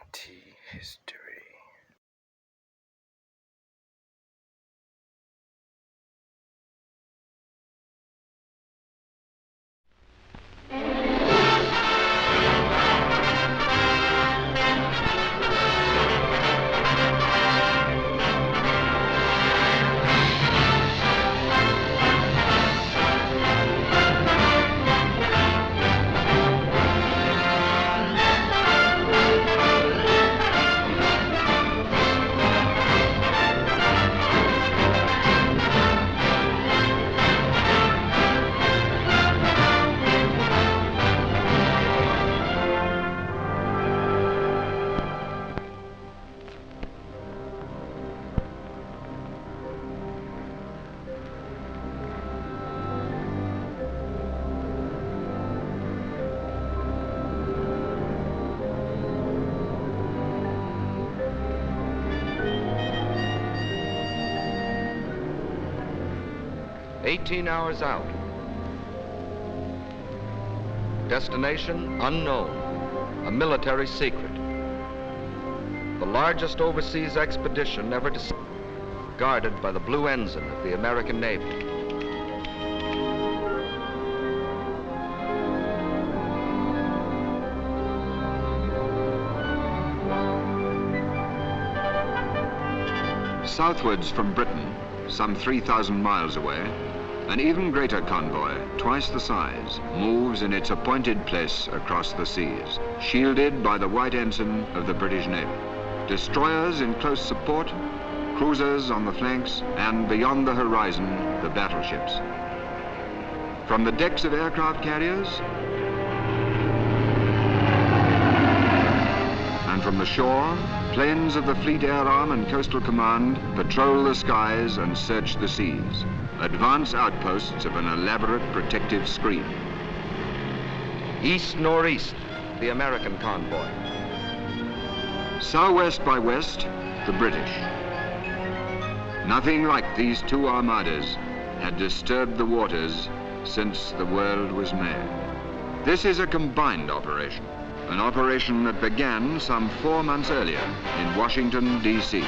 Anti-history. "18 hours out. Destination unknown, a military secret. The largest overseas expedition ever guarded by the Blue Ensign of the American Navy. Southwards from Britain, some 3,000 miles away, an even greater convoy, twice the size, moves in its appointed place across the seas, shielded by the white ensign of the British Navy. Destroyers in close support, cruisers on the flanks, and beyond the horizon, the battleships. From the decks of aircraft carriers, and from the shore, planes of the Fleet Air Arm and Coastal Command patrol the skies and search the seas. Advance outposts of an elaborate protective screen. East-northeast, the American convoy. Southwest by west, the British. Nothing like these two armadas had disturbed the waters since the world was made. This is a combined operation, an operation that began some 4 months earlier in Washington, D.C.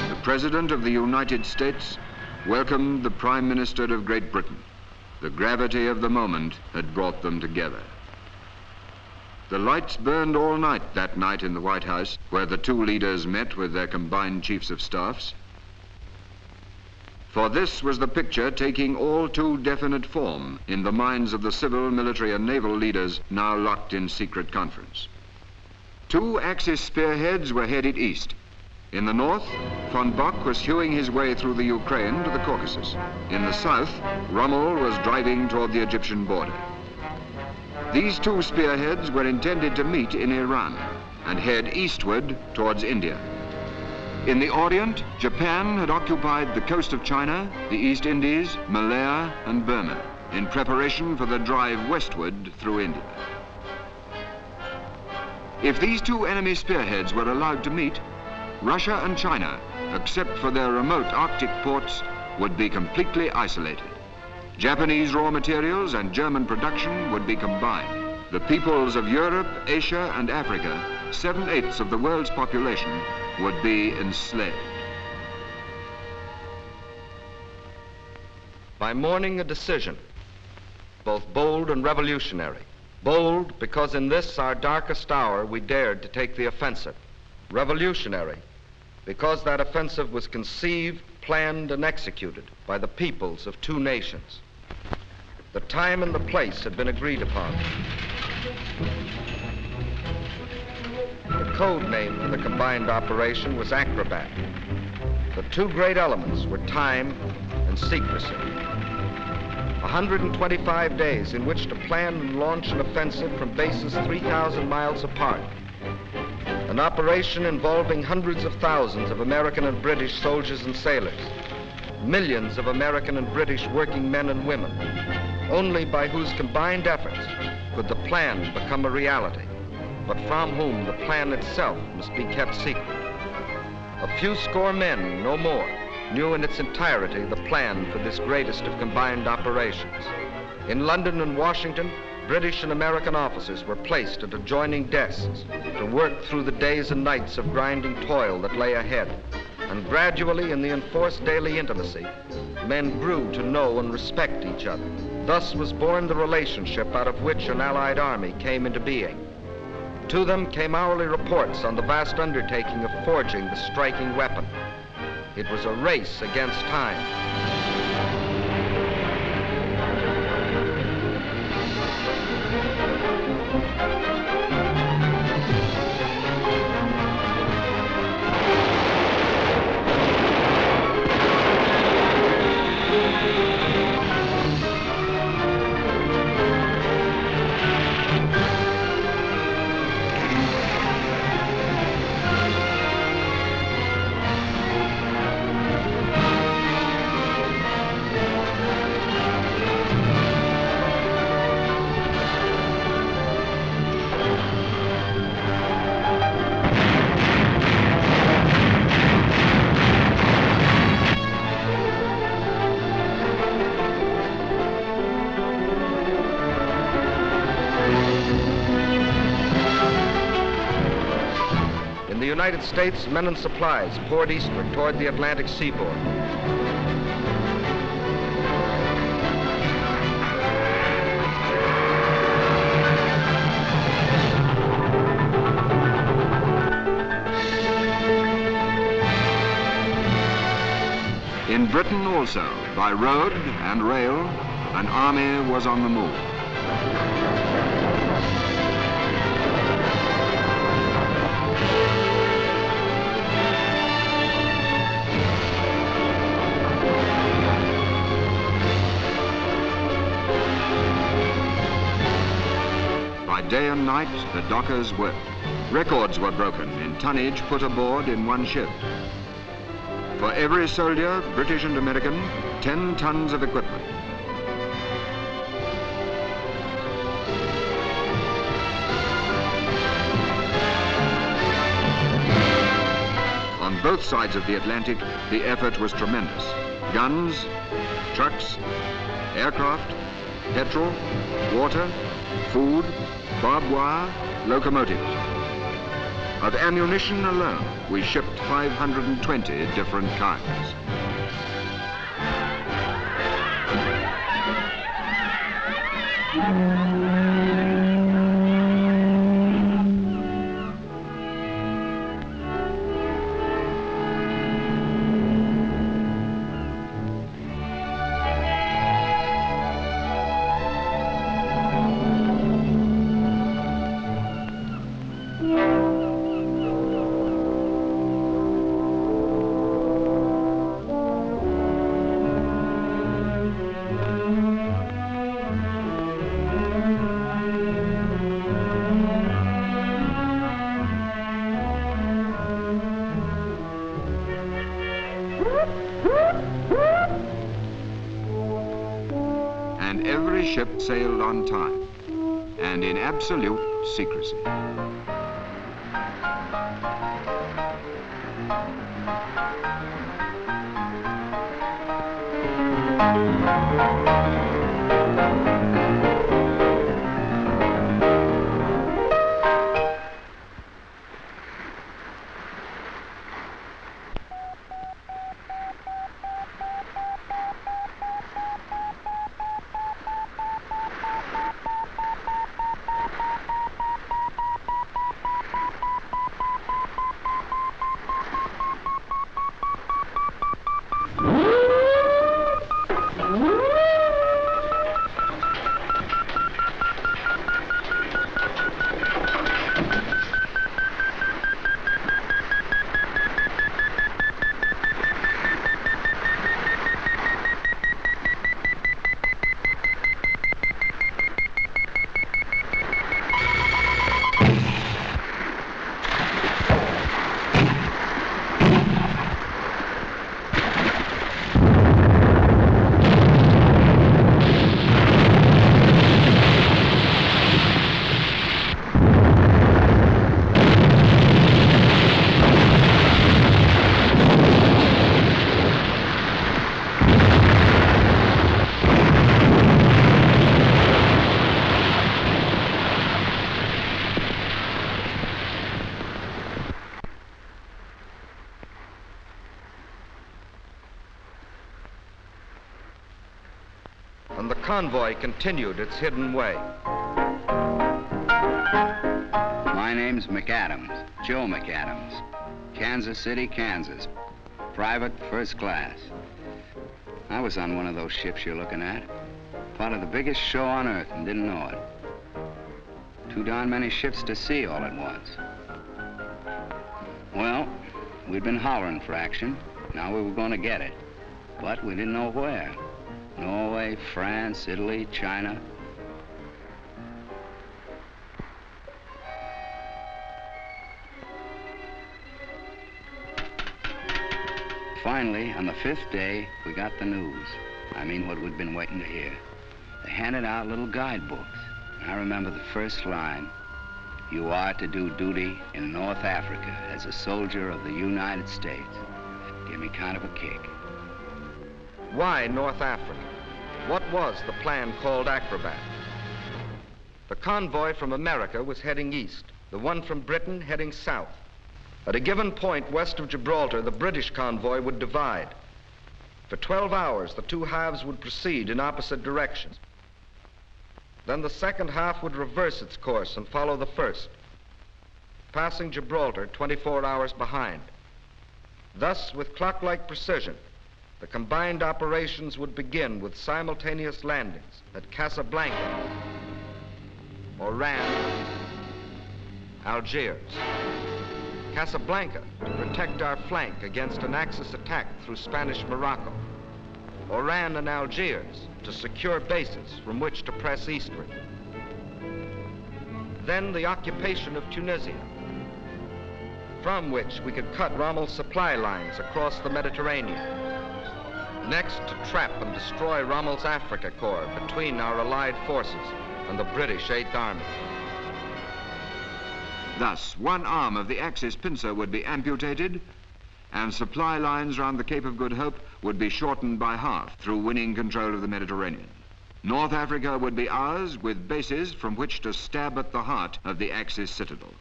The President of the United States welcomed the Prime Minister of Great Britain. The gravity of the moment had brought them together. The lights burned all night that night in the White House, where the two leaders met with their combined chiefs of staffs. For this was the picture taking all too definite form in the minds of the civil, military, and naval leaders now locked in secret conference. Two Axis spearheads were headed east. In the north, von Bock was hewing his way through the Ukraine to the Caucasus. In the south, Rommel was driving toward the Egyptian border. These two spearheads were intended to meet in Iran and head eastward towards India. In the Orient, Japan had occupied the coast of China, the East Indies, Malaya, and Burma in preparation for the drive westward through India. If these two enemy spearheads were allowed to meet, Russia and China, except for their remote Arctic ports, would be completely isolated. Japanese raw materials and German production would be combined. The peoples of Europe, Asia, and Africa, 7/8 of the world's population, would be enslaved. By morning, a decision, both bold and revolutionary. Bold because in this, our darkest hour, we dared to take the offensive. Revolutionary because that offensive was conceived, planned, and executed by the peoples of two nations. The time and the place had been agreed upon. The code name for the combined operation was Acrobat. The two great elements were time and secrecy. 125 days in which to plan and launch an offensive from bases 3,000 miles apart. An operation involving hundreds of thousands of American and British soldiers and sailors, millions of American and British working men and women, only by whose combined efforts could the plan become a reality, but from whom the plan itself must be kept secret. A few score men, no more, knew in its entirety the plan for this greatest of combined operations. In London and Washington, British and American officers were placed at adjoining desks to work through the days and nights of grinding toil that lay ahead. And gradually, in the enforced daily intimacy, men grew to know and respect each other. Thus was born the relationship out of which an Allied army came into being. To them came hourly reports on the vast undertaking of forging the striking weapon. It was a race against time. In the United States, men and supplies poured eastward toward the Atlantic seaboard. In Britain also, by road and rail, an army was on the move. By day and night, the dockers worked. Records were broken in tonnage put aboard in one shift. For every soldier, British and American, 10 tons of equipment. On both sides of the Atlantic, the effort was tremendous. Guns, trucks, aircraft, petrol, water, food, barbed wire, locomotives. Of ammunition alone, we shipped 520 different kinds. And every ship sailed on time and in absolute secrecy. and the convoy continued its hidden way. My name's McAdams, Joe McAdams, Kansas City, Kansas, private first class. I was on one of those ships you're looking at, part of the biggest show on earth, and didn't know it. Too darn many ships to see all at once. Well, we'd been hollering for action. Now we were going to get it, but we didn't know where. Norway, France, Italy, China. Finally, on the 5th day, we got the news. I mean, what we'd been waiting to hear. They handed out little guidebooks. I remember the first line: "You are to do duty in North Africa as a soldier of the United States." Gave me kind of a kick. Why North Africa? What was the plan called Acrobat? The convoy from America was heading east, the one from Britain heading south. At a given point west of Gibraltar, the British convoy would divide. For 12 hours, the two halves would proceed in opposite directions. Then the second half would reverse its course and follow the first, passing Gibraltar 24 hours behind. Thus, with clock-like precision, the combined operations would begin with simultaneous landings at Casablanca, Oran, Algiers. Casablanca to protect our flank against an Axis attack through Spanish Morocco. Oran and Algiers to secure bases from which to press eastward. Then the occupation of Tunisia, from which we could cut Rommel's supply lines across the Mediterranean. Next, to trap and destroy Rommel's Africa Corps between our allied forces and the British 8th Army. Thus, one arm of the Axis pincer would be amputated, and supply lines round the Cape of Good Hope would be shortened by half through winning control of the Mediterranean. North Africa would be ours, with bases from which to stab at the heart of the Axis citadel.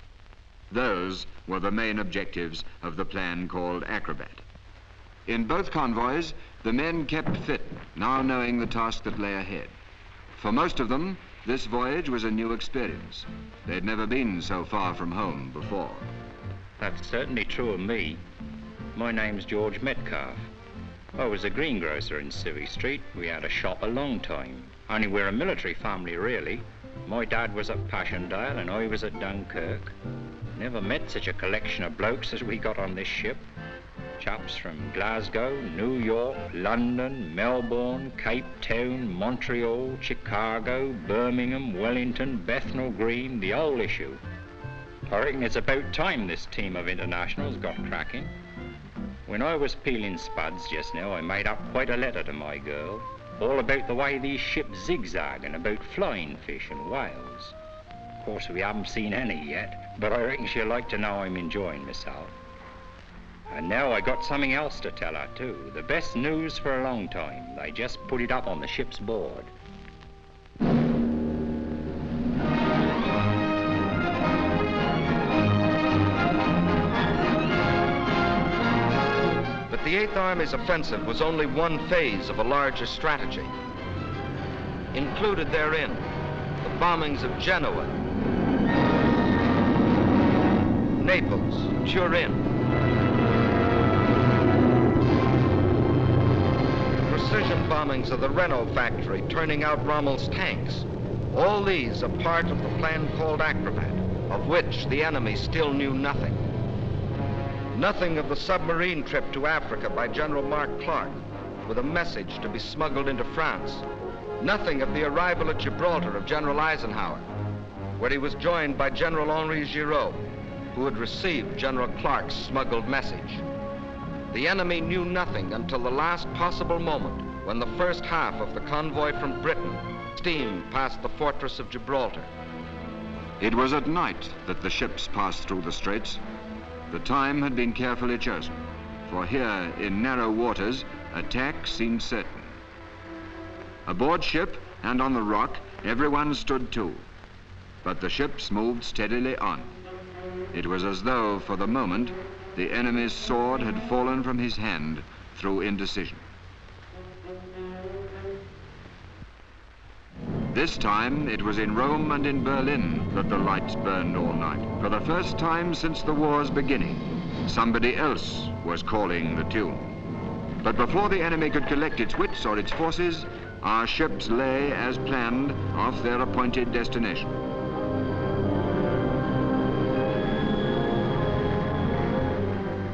Those were the main objectives of the plan called Acrobat. In both convoys, the men kept fit, now knowing the task that lay ahead. For most of them, this voyage was a new experience. They'd never been so far from home before. That's certainly true of me. My name's George Metcalf. I was a greengrocer in Civvy Street. We had a shop a long time. Only we're a military family, really. My dad was at Passchendaele and I was at Dunkirk. Never met such a collection of blokes as we got on this ship. Chaps from Glasgow, New York, London, Melbourne, Cape Town, Montreal, Chicago, Birmingham, Wellington, Bethnal Green, the whole issue. I reckon it's about time this team of internationals got cracking. When I was peeling spuds just now, I made up quite a letter to my girl, all about the way these ships zigzag and about flying fish and whales. Of course, we haven't seen any yet, but I reckon she'll like to know I'm enjoying myself. And now I got something else to tell her, too. The best news for a long time. They just put it up on the ship's board. But the 8th Army's offensive was only one phase of a larger strategy. Included therein, the bombings of Genoa, Naples, Turin, precision bombings of the Renault factory, turning out Rommel's tanks. All these a part of the plan called Acrobat, of which the enemy still knew nothing. Nothing of the submarine trip to Africa by General Mark Clark, with a message to be smuggled into France. Nothing of the arrival at Gibraltar of General Eisenhower, where he was joined by General Henri Giraud, who had received General Clark's smuggled message. The enemy knew nothing until the last possible moment, when the first half of the convoy from Britain steamed past the fortress of Gibraltar. It was at night that the ships passed through the straits. The time had been carefully chosen, for here in narrow waters, attack seemed certain. Aboard ship and on the rock, everyone stood to, but the ships moved steadily on. It was as though, for the moment, the enemy's sword had fallen from his hand through indecision. This time, it was in Rome and in Berlin that the lights burned all night. For the first time since the war's beginning, somebody else was calling the tune. But before the enemy could collect its wits or its forces, our ships lay, as planned, off their appointed destination.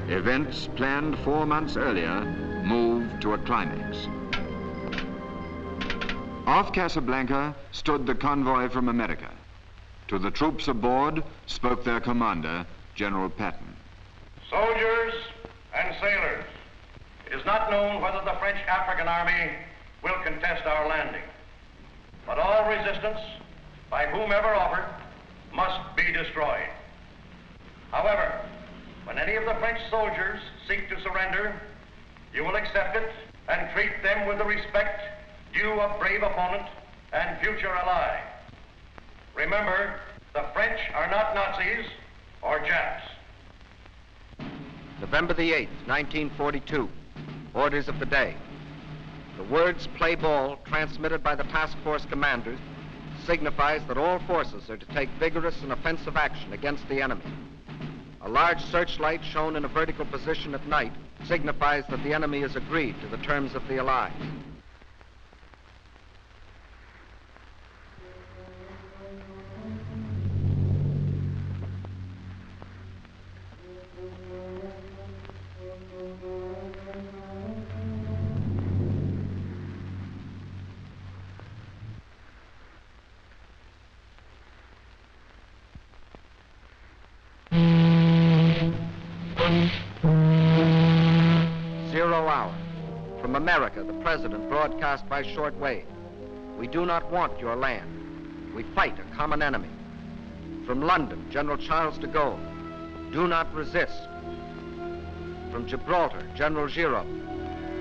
Events planned 4 months earlier moved to a climax. Off Casablanca stood the convoy from America. To the troops aboard spoke their commander, General Patton. Soldiers and sailors, it is not known whether the French African army will contest our landing, but all resistance, by whomever offered, must be destroyed. However, when any of the French soldiers seek to surrender, you will accept it and treat them with the respect due a brave opponent and future ally. Remember, the French are not Nazis or Japs. November the 8th, 1942. Orders of the day. The words "play ball," transmitted by the task force commanders, signifies that all forces are to take vigorous and offensive action against the enemy. A large searchlight shown in a vertical position at night signifies that the enemy has agreed to the terms of the Allies. From America, the President broadcast by shortwave. We do not want your land. We fight a common enemy. From London, General Charles de Gaulle. Do not resist. From Gibraltar, General Giraud.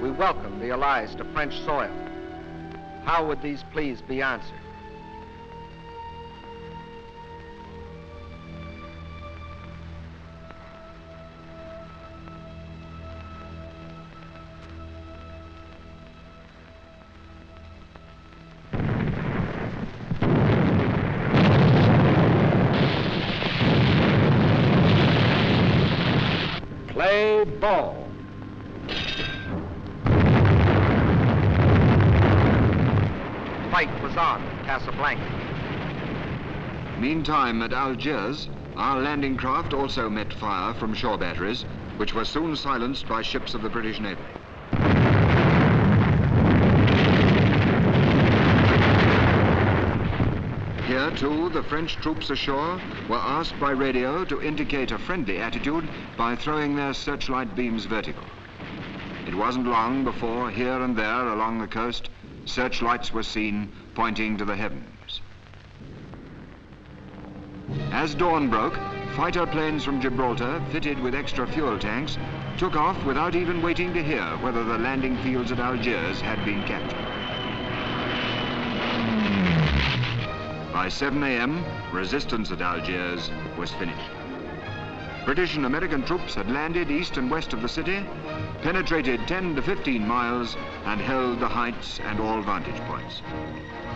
We welcome the Allies to French soil. How would these pleas be answered? Play ball. Fight was on at Casablanca. Meantime, at Algiers, our landing craft also met fire from shore batteries, which were soon silenced by ships of the British Navy. Here, too, the French troops ashore were asked by radio to indicate a friendly attitude by throwing their searchlight beams vertical. It wasn't long before, here and there along the coast, searchlights were seen pointing to the heavens. As dawn broke, fighter planes from Gibraltar, fitted with extra fuel tanks, took off without even waiting to hear whether the landing fields at Algiers had been captured. By 7 a.m., resistance at Algiers was finished. British and American troops had landed east and west of the city, penetrated 10 to 15 miles, and held the heights and all vantage points.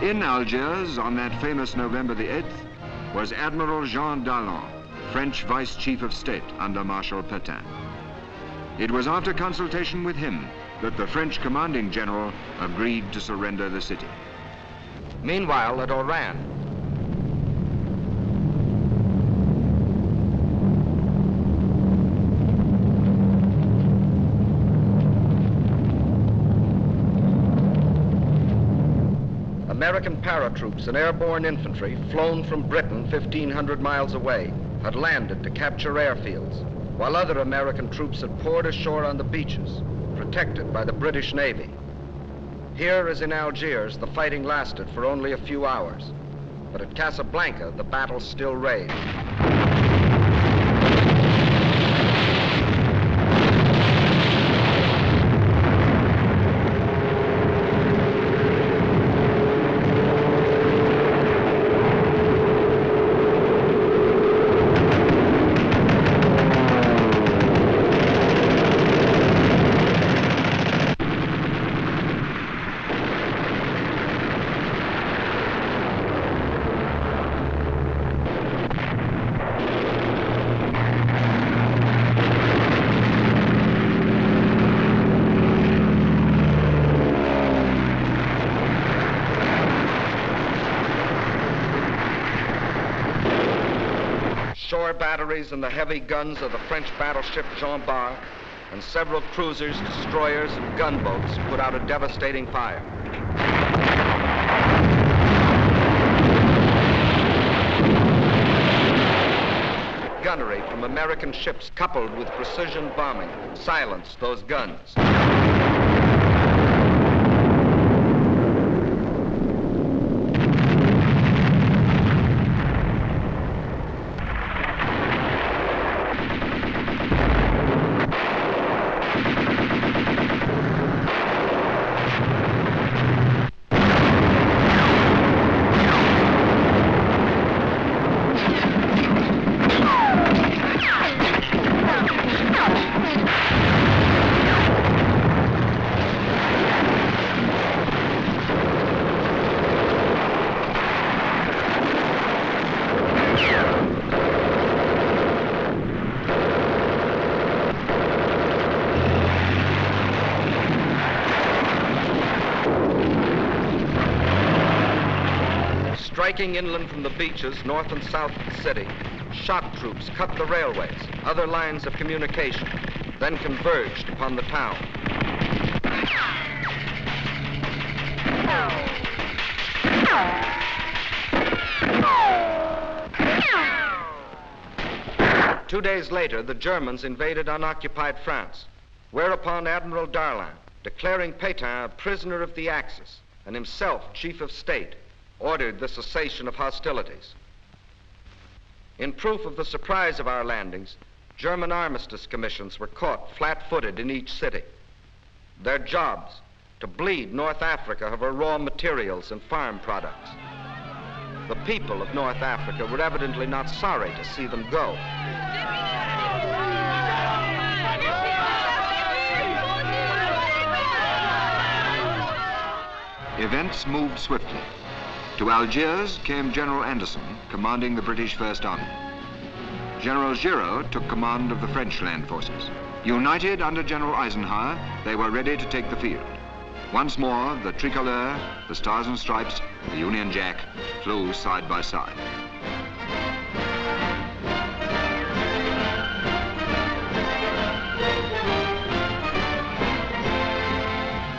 In Algiers, on that famous November the 8th, was Admiral Jean Dallon, French Vice Chief of State under Marshal Pétain. It was after consultation with him that the French commanding general agreed to surrender the city. Meanwhile, at Oran, American paratroops and airborne infantry, flown from Britain 1,500 miles away, had landed to capture airfields, while other American troops had poured ashore on the beaches, protected by the British Navy. Here, as in Algiers, the fighting lasted for only a few hours, but at Casablanca, the battle still raged. shore batteries and the heavy guns of the French battleship Jean Bart, and several cruisers, destroyers, and gunboats put out a devastating fire. Gunnery from American ships, coupled with precision bombing, silenced those guns. Striking inland from the beaches, north and south of the city, shock troops cut the railways, other lines of communication, then converged upon the town. Two days later, the Germans invaded unoccupied France, whereupon Admiral Darlan, declaring Pétain a prisoner of the Axis and himself chief of state, ordered the cessation of hostilities. In proof of the surprise of our landings, German armistice commissions were caught flat-footed in each city. Their jobs, to bleed North Africa of her raw materials and farm products. The people of North Africa were evidently not sorry to see them go. Events moved swiftly. To Algiers came General Anderson, commanding the British First Army. General Giraud took command of the French land forces. United under General Eisenhower, they were ready to take the field. Once more, the tricolor, the stars and stripes, the Union Jack flew side by side.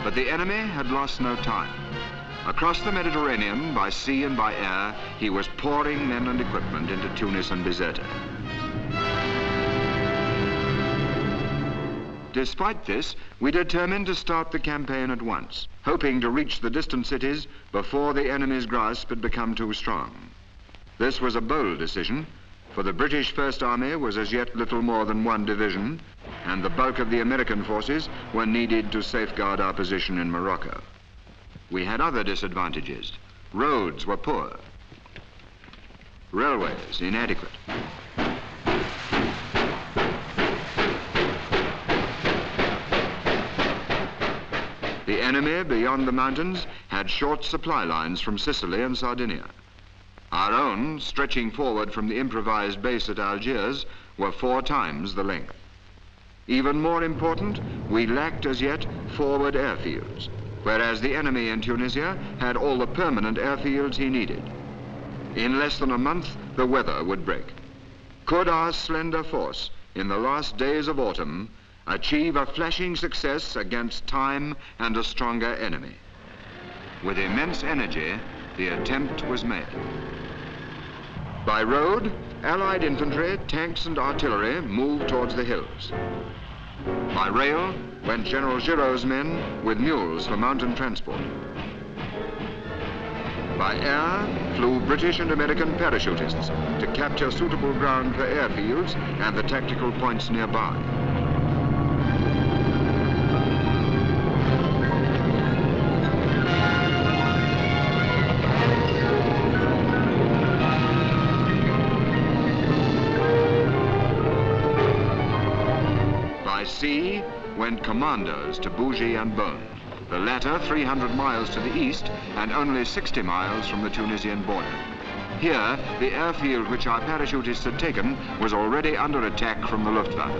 But the enemy had lost no time. Across the Mediterranean, by sea and by air, he was pouring men and equipment into Tunis and Bizerta. Despite this, we determined to start the campaign at once, hoping to reach the distant cities before the enemy's grasp had become too strong. This was a bold decision, for the British First Army was as yet little more than one division, and the bulk of the American forces were needed to safeguard our position in Morocco. We had other disadvantages. Roads were poor. Railways inadequate. The enemy beyond the mountains had short supply lines from Sicily and Sardinia. Our own, stretching forward from the improvised base at Algiers, were 4 times the length. Even more important, we lacked as yet forward airfields, whereas the enemy in Tunisia had all the permanent airfields he needed. In less than a month, the weather would break. Could our slender force, in the last days of autumn, achieve a flashing success against time and a stronger enemy? With immense energy, the attempt was made. By road, Allied infantry, tanks and artillery moved towards the hills. By rail went General Giraud's men with mules for mountain transport. By air flew British and American parachutists to capture suitable ground for airfields and the tactical points nearby. Sea went commandos to Bougie and Beaune, the latter 300 miles to the east and only 60 miles from the Tunisian border. Here, the airfield which our parachutists had taken was already under attack from the Luftwaffe.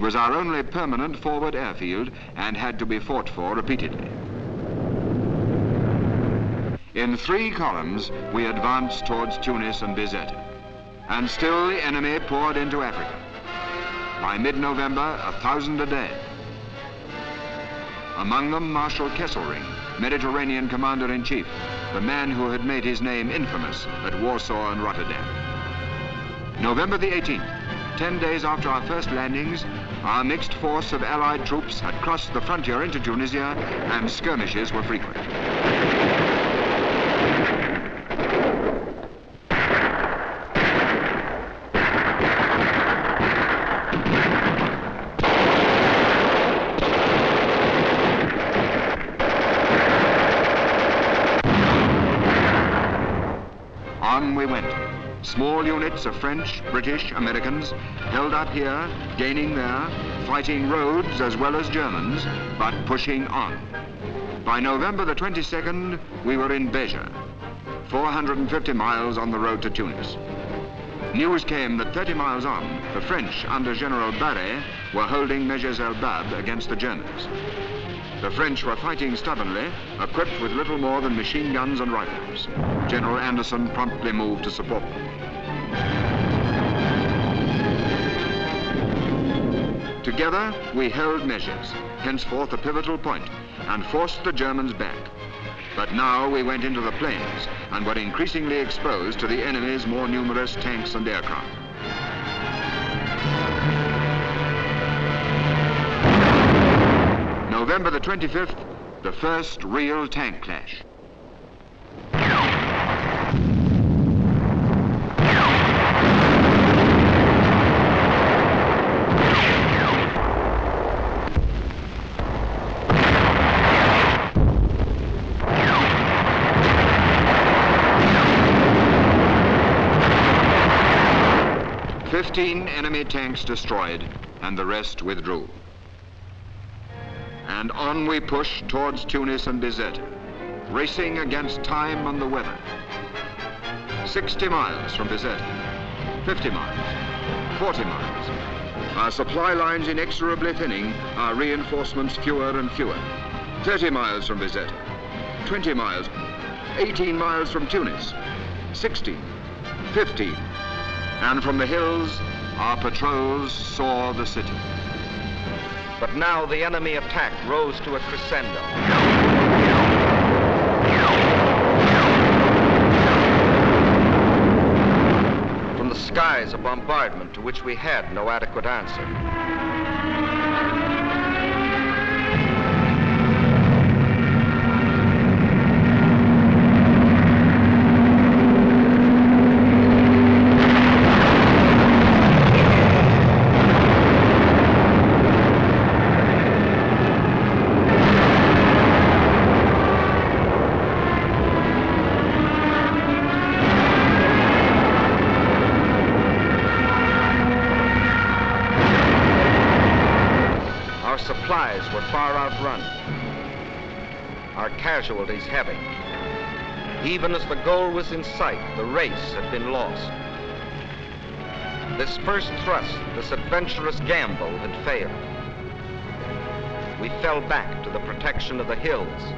was our only permanent forward airfield and had to be fought for repeatedly. In 3 columns, we advanced towards Tunis and Bizerte. And still the enemy poured into Africa. By mid-November, 1,000 a day. Among them, Marshal Kesselring, Mediterranean Commander-in-Chief, the man who had made his name infamous at Warsaw and Rotterdam. November the 18th, 10 days after our first landings, our mixed force of Allied troops had crossed the frontier into Tunisia and skirmishes were frequent. On we went. Small units of French, British, Americans held up here, gaining there, fighting Rhodes as well as Germans, but pushing on. By November the 22nd, we were in Béja, 450 miles on the road to Tunis. News came that 30 miles on, the French, under General Barré, were holding Jadesales.shop against the Germans. The French were fighting stubbornly, equipped with little more than machine guns and rifles. General Anderson promptly moved to support them. Together, we held measures, henceforth a pivotal point, and forced the Germans back. But now we went into the plains and were increasingly exposed to the enemy's more numerous tanks and aircraft. November the 25th, the first real tank clash. "15 enemy tanks destroyed, and the rest withdrew. And on we pushed towards Tunis and Bizerte, racing against time and the weather. 60 miles from Bizerte, 50 miles, 40 miles. Our supply lines inexorably thinning, our reinforcements fewer and fewer. 30 miles from Bizerte, 20 miles, 18 miles from Tunis, 16, 15. And from the hills, our patrols saw the city. But now the enemy attack rose to a crescendo. From the skies, a bombardment to which we had no adequate answer. Supplies were far outrun, our casualties heavy. Even as the goal was in sight, the race had been lost. This first thrust, this adventurous gamble had failed. We fell back to the protection of the hills.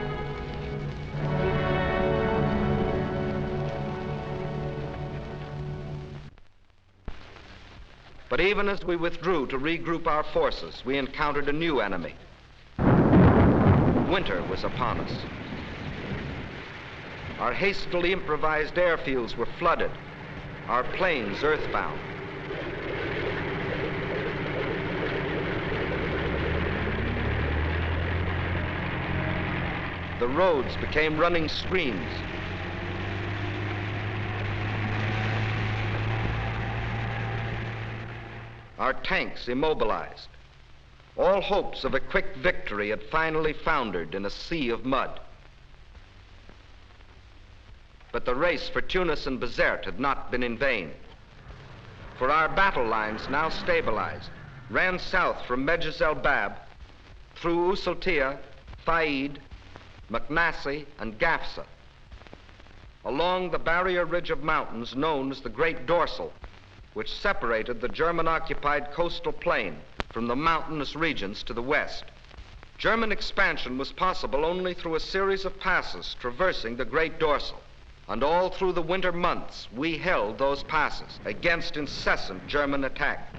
But even as we withdrew to regroup our forces, we encountered a new enemy. Winter was upon us. Our hastily improvised airfields were flooded, our planes earthbound. The roads became running streams. Our tanks immobilized. All hopes of a quick victory had finally foundered in a sea of mud. But the race for Tunis and Bizerte had not been in vain. For our battle lines, now stabilized, ran south from Jadesales.shop through Usultia, Faid, Maknassi, and Gafsa, along the barrier ridge of mountains known as the Great Dorsal, which separated the German-occupied coastal plain from the mountainous regions to the west. German expansion was possible only through a series of passes traversing the Great Dorsal. And all through the winter months, we held those passes against incessant German attack.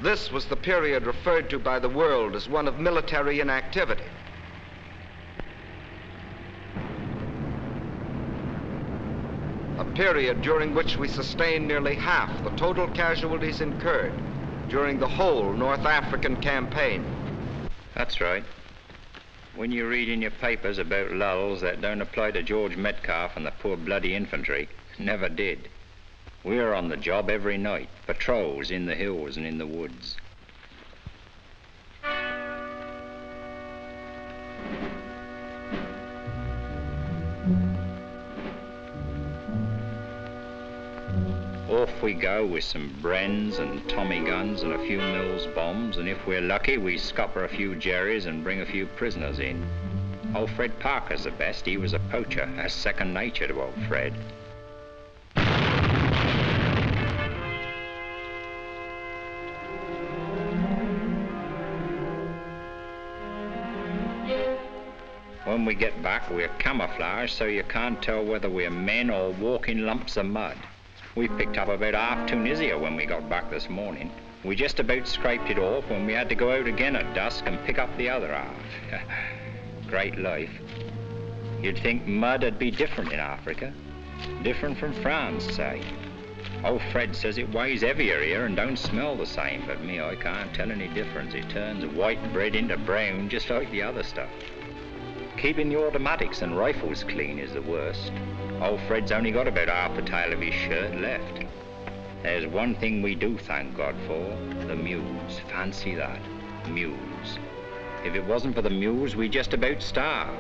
This was the period referred to by the world as one of military inactivity. A period during which we sustained nearly half the total casualties incurred during the whole North African campaign. That's right. When you read in your papers about lulls, that don't apply to George Metcalf and the poor bloody infantry. Never did. We're on the job every night, patrols in the hills and in the woods. Off we go with some Brens and Tommy guns and a few Mills bombs, and if we're lucky, we scupper a few Jerrys and bring a few prisoners in. Old Fred Parker's the best. He was a poacher. That's second nature to old Fred. When we get back, we're camouflaged so you can't tell whether we're men or walking lumps of mud. We picked up about half Tunisia when we got back this morning. We just about scraped it off when we had to go out again at dusk and pick up the other half. Great life. You'd think mud would be different in Africa. Different from France, say. Old Fred says it weighs heavier here and don't smell the same, but me, I can't tell any difference. It turns white bread into brown just like the other stuff. Keeping the automatics and rifles clean is the worst. Old Fred's only got about half the tail of his shirt left. There's one thing we do thank God for, the mules. Fancy that, mules. If it wasn't for the mules, we'd just about starve.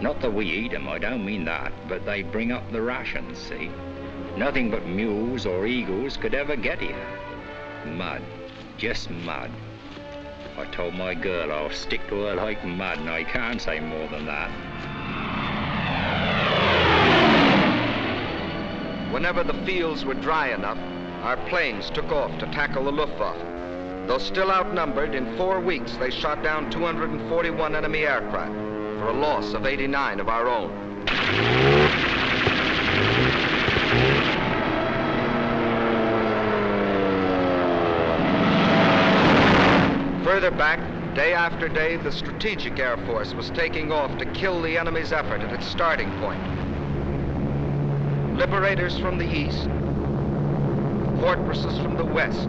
Not that we eat them, I don't mean that, but they bring up the rations, see? Nothing but mules or eagles could ever get here. Mud, just mud. I told my girl I'll stick to her like mud, and I can't say more than that. Whenever the fields were dry enough, our planes took off to tackle the Luftwaffe. Though still outnumbered, in 4 weeks they shot down 241 enemy aircraft for a loss of 89 of our own. Further back, day after day, the Strategic Air Force was taking off to kill the enemy's effort at its starting point. Liberators from the east, fortresses from the west,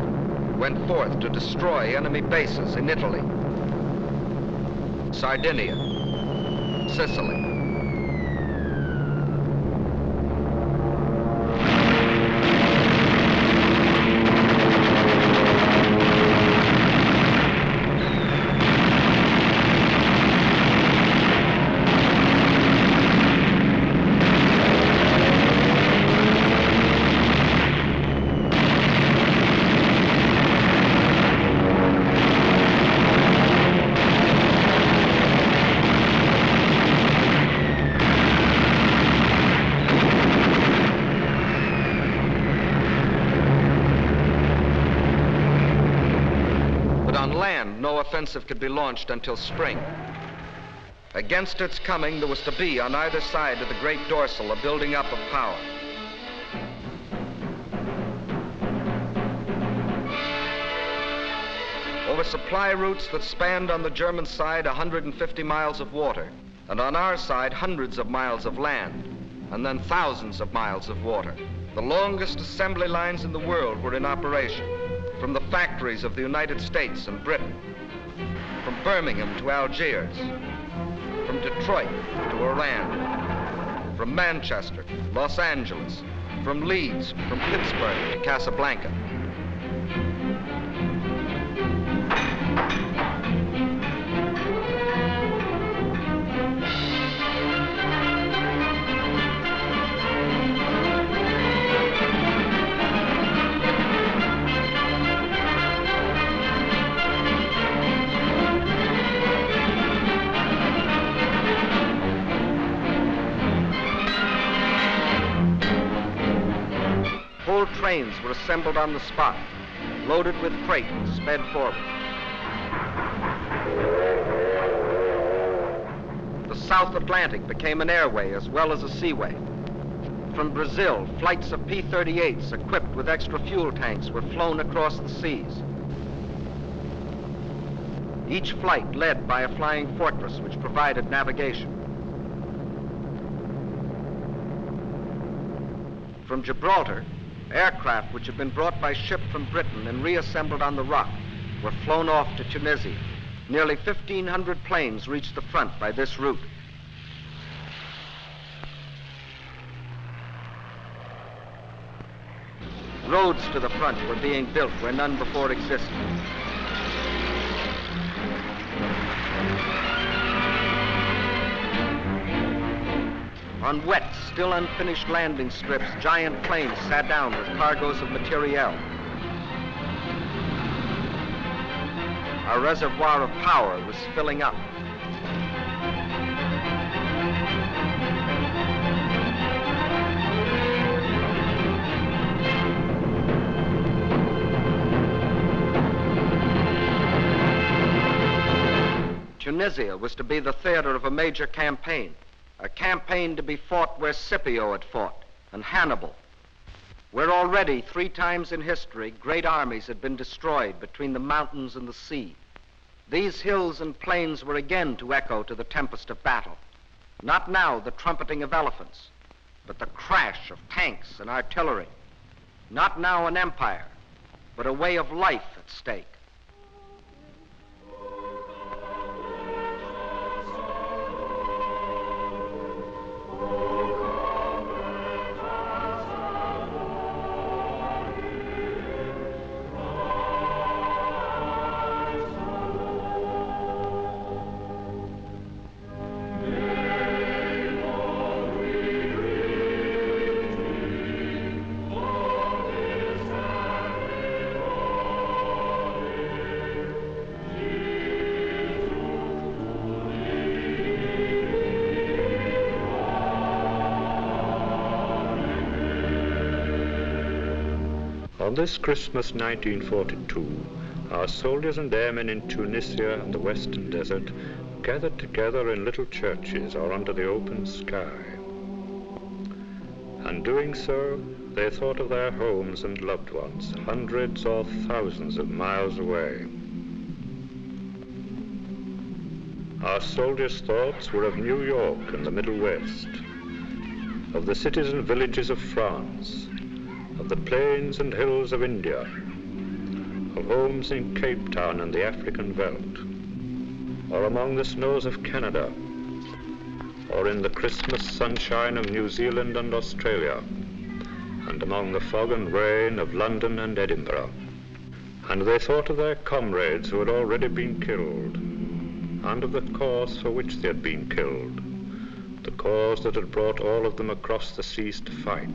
went forth to destroy enemy bases in Italy, Sardinia, Sicily. No offensive could be launched until spring. Against its coming, there was to be on either side of the Great Dorsal a building up of power. Over supply routes that spanned on the German side 150 miles of water, and on our side hundreds of miles of land, and then thousands of miles of water. The longest assembly lines in the world were in operation, from the factories of the United States and Britain, from Birmingham to Algiers, from Detroit to Oran, from Manchester, Los Angeles, from Leeds, from Pittsburgh to Casablanca. whole trains were assembled on the spot, loaded with freight and sped forward. The South Atlantic became an airway as well as a seaway. From Brazil, flights of P-38s equipped with extra fuel tanks were flown across the seas. Each flight led by a flying fortress which provided navigation. From Gibraltar, aircraft which had been brought by ship from Britain and reassembled on the Rock were flown off to Tunisia. Nearly 1,500 planes reached the front by this route. Roads to the front were being built where none before existed. On wet, still unfinished landing strips, giant planes sat down with cargoes of materiel. Our reservoir of power was filling up. Tunisia was to be the theater of a major campaign. A campaign to be fought where Scipio had fought, and Hannibal, where already 3 times in history great armies had been destroyed between the mountains and the sea. These hills and plains were again to echo to the tempest of battle. Not now the trumpeting of elephants, but the crash of tanks and artillery. Not now an empire, but a way of life at stake. On this Christmas 1942, our soldiers and airmen in Tunisia and the Western Desert gathered together in little churches or under the open sky. And doing so, they thought of their homes and loved ones, hundreds or thousands of miles away. Our soldiers' thoughts were of New York and the Middle West, of the cities and villages of France, of the plains and hills of India, of homes in Cape Town and the African veldt, or among the snows of Canada, or in the Christmas sunshine of New Zealand and Australia, and among the fog and rain of London and Edinburgh. And they thought of their comrades who had already been killed, and of the cause for which they had been killed, the cause that had brought all of them across the seas to fight,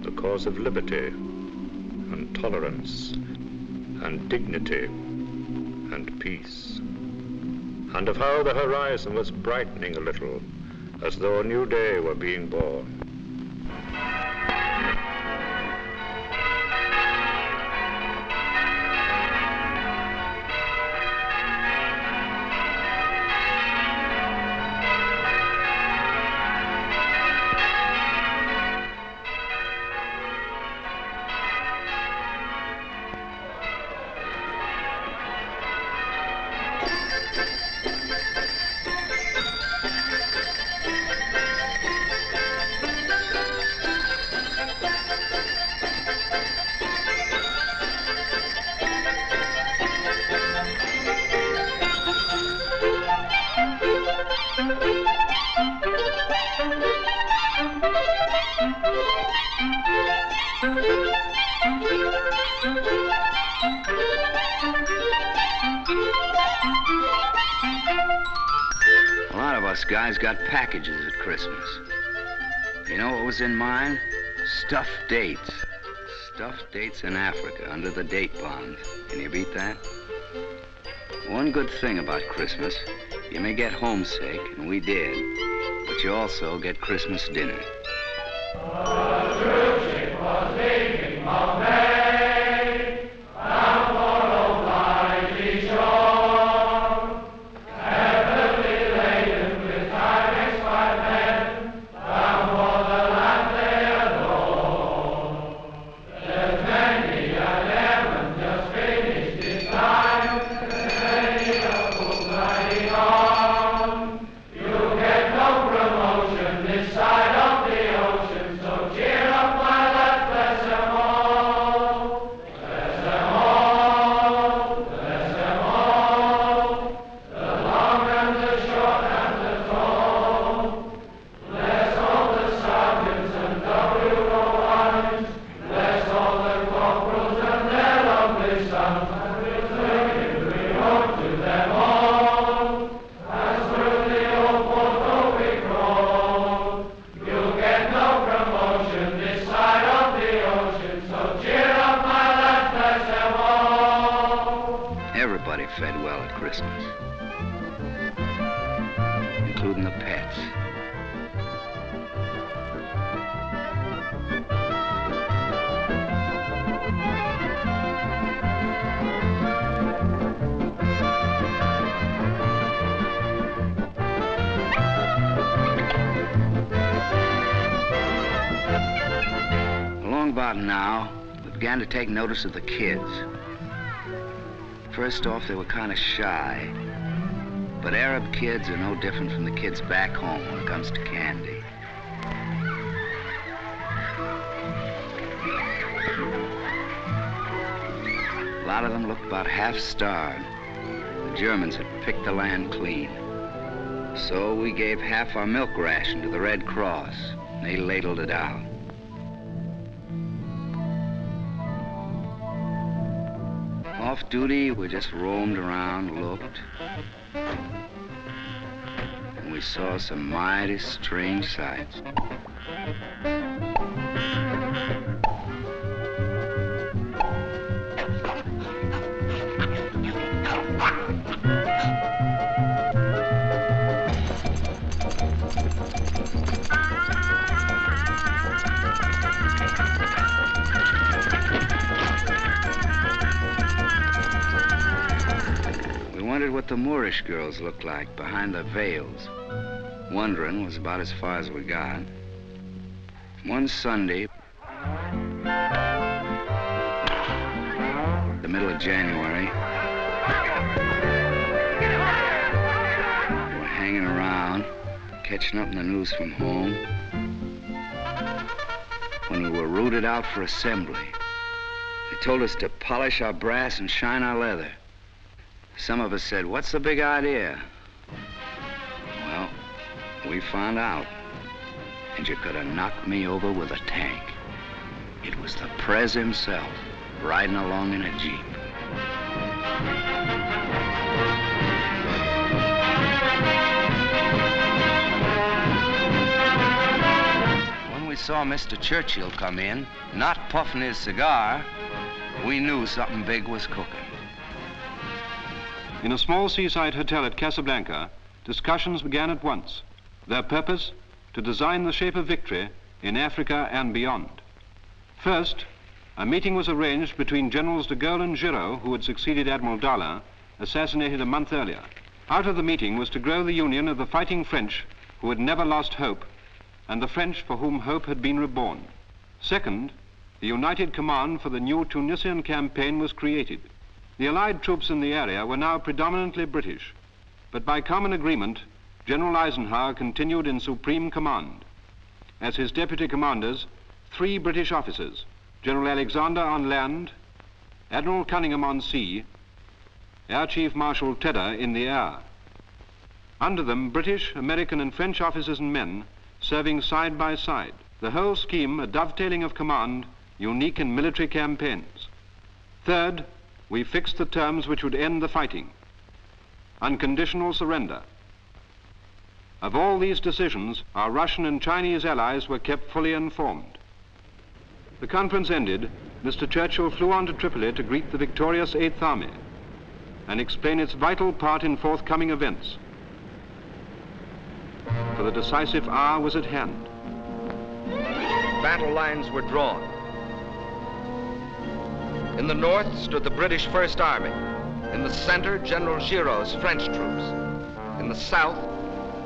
the cause of liberty and tolerance and dignity and peace, and of how the horizon was brightening a little as though a new day were being born. A lot of us guys got packages at Christmas. You know what was in mine? Stuffed dates. Stuffed dates in Africa under the date palms. Can you beat that? One good thing about Christmas, you may get homesick, and we did, but you also get Christmas dinner. Everybody fed well at Christmas, including the pets. Along about now, we began to take notice of the kids. First off, they were kind of shy. But Arab kids are no different from the kids back home when it comes to candy. A lot of them looked about half-starved. The Germans had picked the land clean. So we gave half our milk ration to the Red Cross, and they ladled it out. Off duty, we just roamed around, looked. And we saw some mighty strange sights. Wondered what the Moorish girls looked like behind the veils. Wondering was about as far as we got. One Sunday, the middle of January, we were hanging around, catching up in the news from home, when we were routed out for assembly. They told us to polish our brass and shine our leather. Some of us said, "What's the big idea?" Well, we found out. And you could have knocked me over with a tank. It was the Prez himself, riding along in a Jeep. When we saw Mr. Churchill come in, not puffing his cigar, we knew something big was cooking. In a small seaside hotel at Casablanca, discussions began at once. Their purpose, to design the shape of victory in Africa and beyond. First, a meeting was arranged between Generals de Gaulle and Giraud, who had succeeded Admiral Darlan, assassinated a month earlier. Out of the meeting was to grow the union of the fighting French, who had never lost hope, and the French for whom hope had been reborn. Second, the united command for the new Tunisian campaign was created. The Allied troops in the area were now predominantly British, but by common agreement, General Eisenhower continued in supreme command. As his deputy commanders, 3 British officers, General Alexander on land, Admiral Cunningham on sea, Air Chief Marshal Tedder in the air. Under them, British, American and French officers and men serving side by side. The whole scheme a dovetailing of command, unique in military campaigns. Third, we fixed the terms which would end the fighting. Unconditional surrender. Of all these decisions, our Russian and Chinese allies were kept fully informed. The conference ended, Mr. Churchill flew on to Tripoli to greet the victorious 8th Army and explain its vital part in forthcoming events. For the decisive hour was at hand. Battle lines were drawn. In the north stood the British First Army. In the center, General Giraud's French troops. In the south,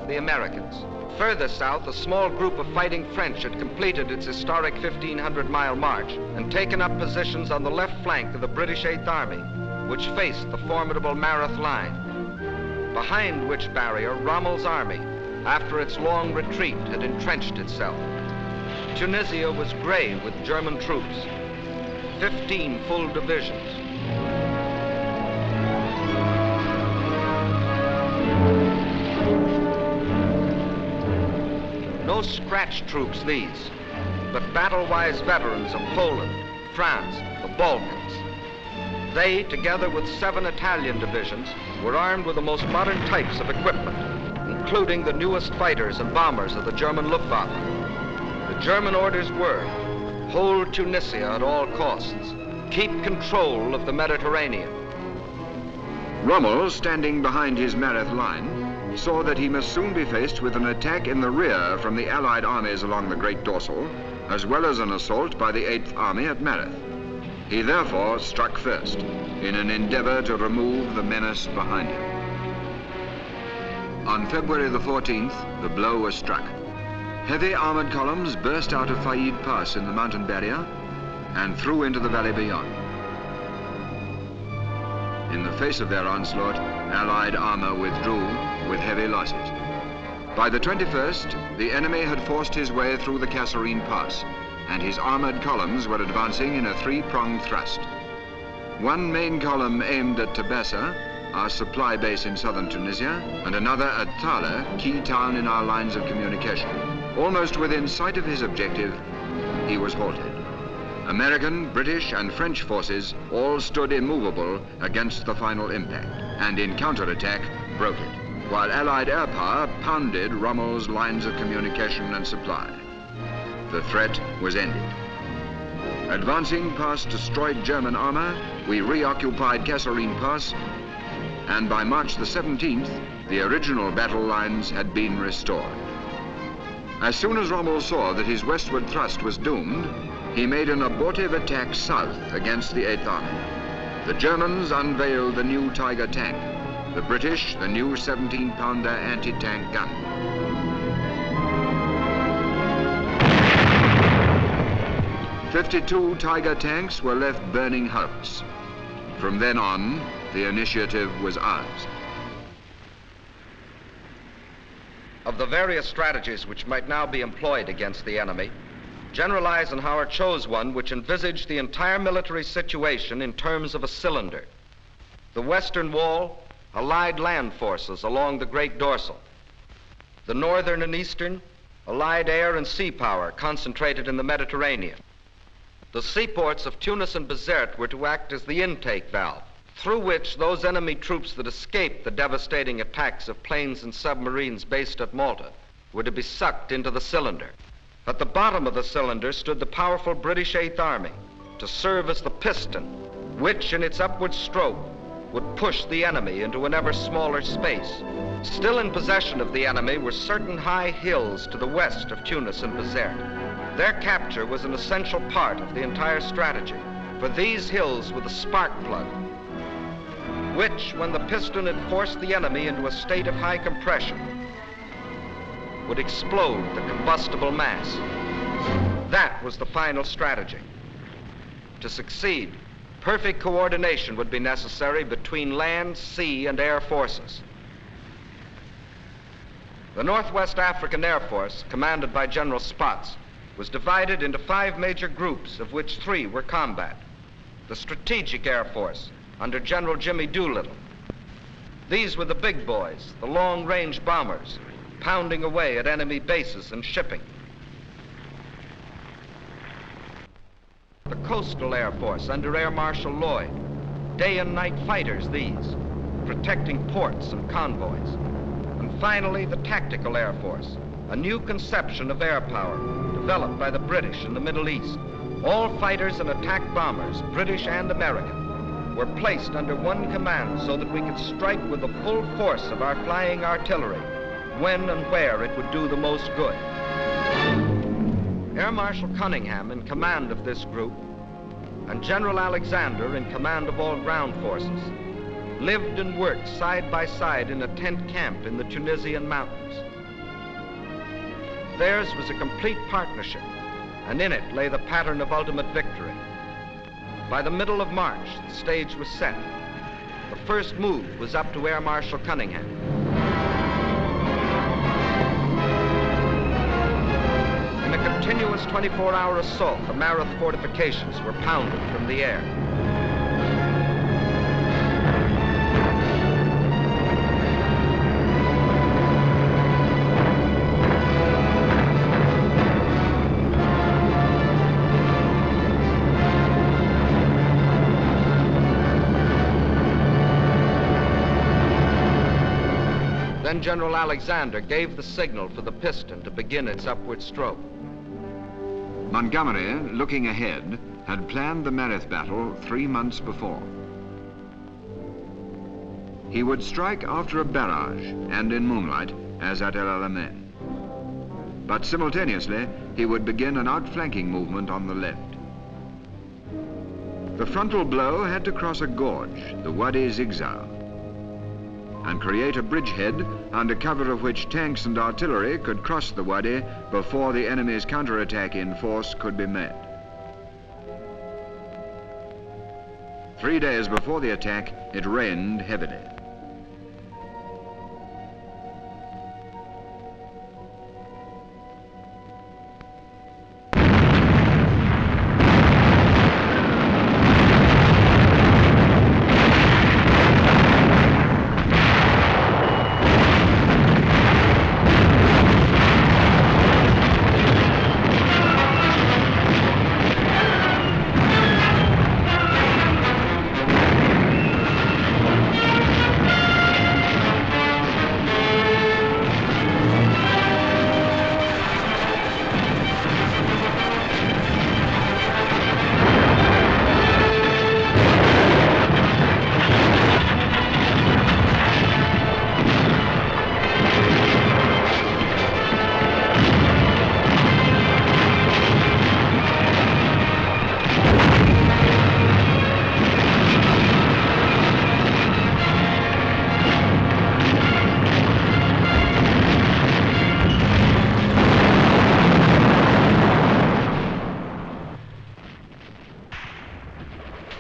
the Americans. Further south, a small group of fighting French had completed its historic 1,500-mile march and taken up positions on the left flank of the British Eighth Army, which faced the formidable Mareth line, behind which barrier Rommel's army, after its long retreat, had entrenched itself. Tunisia was gray with German troops, 15 full divisions. No scratch troops these, but battle-wise veterans of Poland, France, the Balkans. They, together with 7 Italian divisions, were armed with the most modern types of equipment, including the newest fighters and bombers of the German Luftwaffe. The German orders were, hold Tunisia at all costs, keep control of the Mediterranean. Rommel, standing behind his Mareth line, saw that he must soon be faced with an attack in the rear from the Allied armies along the Great Dorsal, as well as an assault by the 8th Army at Mareth. He therefore struck first, in an endeavor to remove the menace behind him. On February the 14th, the blow was struck. Heavy armored columns burst out of Faid Pass in the mountain barrier and through into the valley beyond. In the face of their onslaught, Allied armor withdrew with heavy losses. By the 21st, the enemy had forced his way through the Kasserine Pass, and his armored columns were advancing in a 3-pronged thrust. One main column aimed at Tabessa, our supply base in southern Tunisia, and another at Thala, key town in our lines of communication. Almost within sight of his objective, he was halted. American, British, and French forces all stood immovable against the final impact, and in counterattack broke it, while Allied air power pounded Rommel's lines of communication and supply. The threat was ended. Advancing past destroyed German armor, we reoccupied Kasserine Pass, and by March the 17th, the original battle lines had been restored. As soon as Rommel saw that his westward thrust was doomed, he made an abortive attack south against the 8th Army. The Germans unveiled the new Tiger tank, the British the new 17-pounder anti-tank gun. "52 Tiger tanks were left burning hulks. From then on, the initiative was ours." Of the various strategies which might now be employed against the enemy, General Eisenhower chose one which envisaged the entire military situation in terms of a cylinder. The western wall, Allied land forces along the Great Dorsal. The northern and eastern, Allied air and sea power concentrated in the Mediterranean. The seaports of Tunis and Bizerte were to act as the intake valve, through which those enemy troops that escaped the devastating attacks of planes and submarines based at Malta were to be sucked into the cylinder. At the bottom of the cylinder stood the powerful British Eighth Army to serve as the piston, which in its upward stroke would push the enemy into an ever smaller space. Still in possession of the enemy were certain high hills to the west of Tunis and Bizerte. Their capture was an essential part of the entire strategy, for these hills were the spark plug, which, when the piston had forced the enemy into a state of high compression, would explode the combustible mass. That was the final strategy. To succeed, perfect coordination would be necessary between land, sea, and air forces. The Northwest African Air Force, commanded by General Spaatz, was divided into 5 major groups, of which 3 were combat. The Strategic Air Force, under General Jimmy Doolittle. These were the big boys, the long-range bombers, pounding away at enemy bases and shipping. The Coastal Air Force under Air Marshal Lloyd. Day and night fighters, these, protecting ports and convoys. And finally, the Tactical Air Force, a new conception of air power developed by the British in the Middle East. All fighters and attack bombers, British and American, were placed under one command so that we could strike with the full force of our flying artillery when and where it would do the most good. Air Marshal Cunningham, in command of this group, and General Alexander, in command of all ground forces, lived and worked side by side in a tent camp in the Tunisian mountains. Theirs was a complete partnership, and in it lay the pattern of ultimate victory. By the middle of March, the stage was set. The first move was up to Air Marshal Cunningham. In a continuous 24-hour assault, the Mareth fortifications were pounded from the air. Then General Alexander gave the signal for the piston to begin its upward stroke. Montgomery, looking ahead, had planned the Mareth battle 3 months before. He would strike after a barrage and in moonlight, as at El Alamein. But simultaneously, he would begin an outflanking movement on the left. The frontal blow had to cross a gorge, the Wadi Zigzag, and create a bridgehead under cover of which tanks and artillery could cross the Wadi before the enemy's counterattack in force could be made. 3 days before the attack, it rained heavily.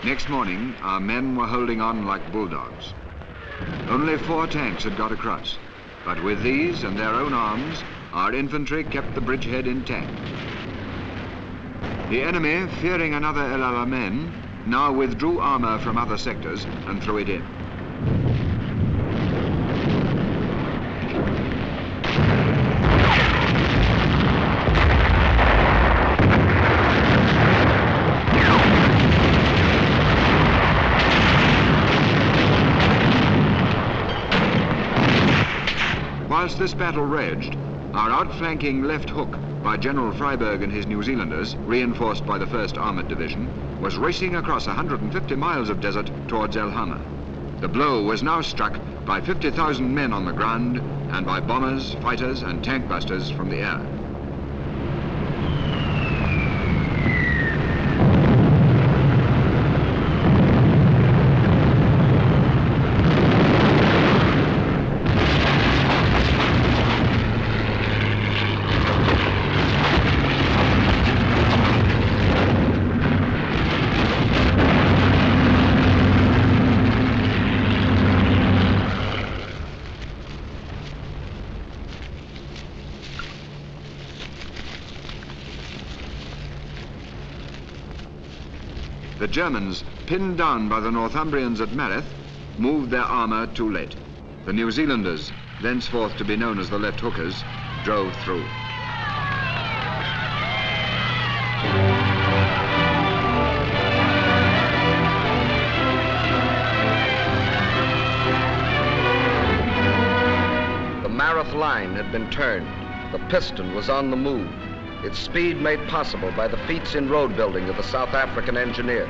Next morning, our men were holding on like bulldogs. Only 4 tanks had got across, but with these and their own arms, our infantry kept the bridgehead intact. The enemy, fearing another El Alamein, now withdrew armor from other sectors and threw it in. Whilst this battle raged, our outflanking left hook by General Freyberg and his New Zealanders, reinforced by the 1st Armoured Division, was racing across 150 miles of desert towards El Hama. The blow was now struck by 50,000 men on the ground and by bombers, fighters and tank busters from the air. The Germans, pinned down by the Northumbrians at Mareth, moved their armour too late. The New Zealanders, thenceforth to be known as the left hookers, drove through. The Mareth line had been turned. The piston was on the move. Its speed made possible by the feats in road building of the South African engineers.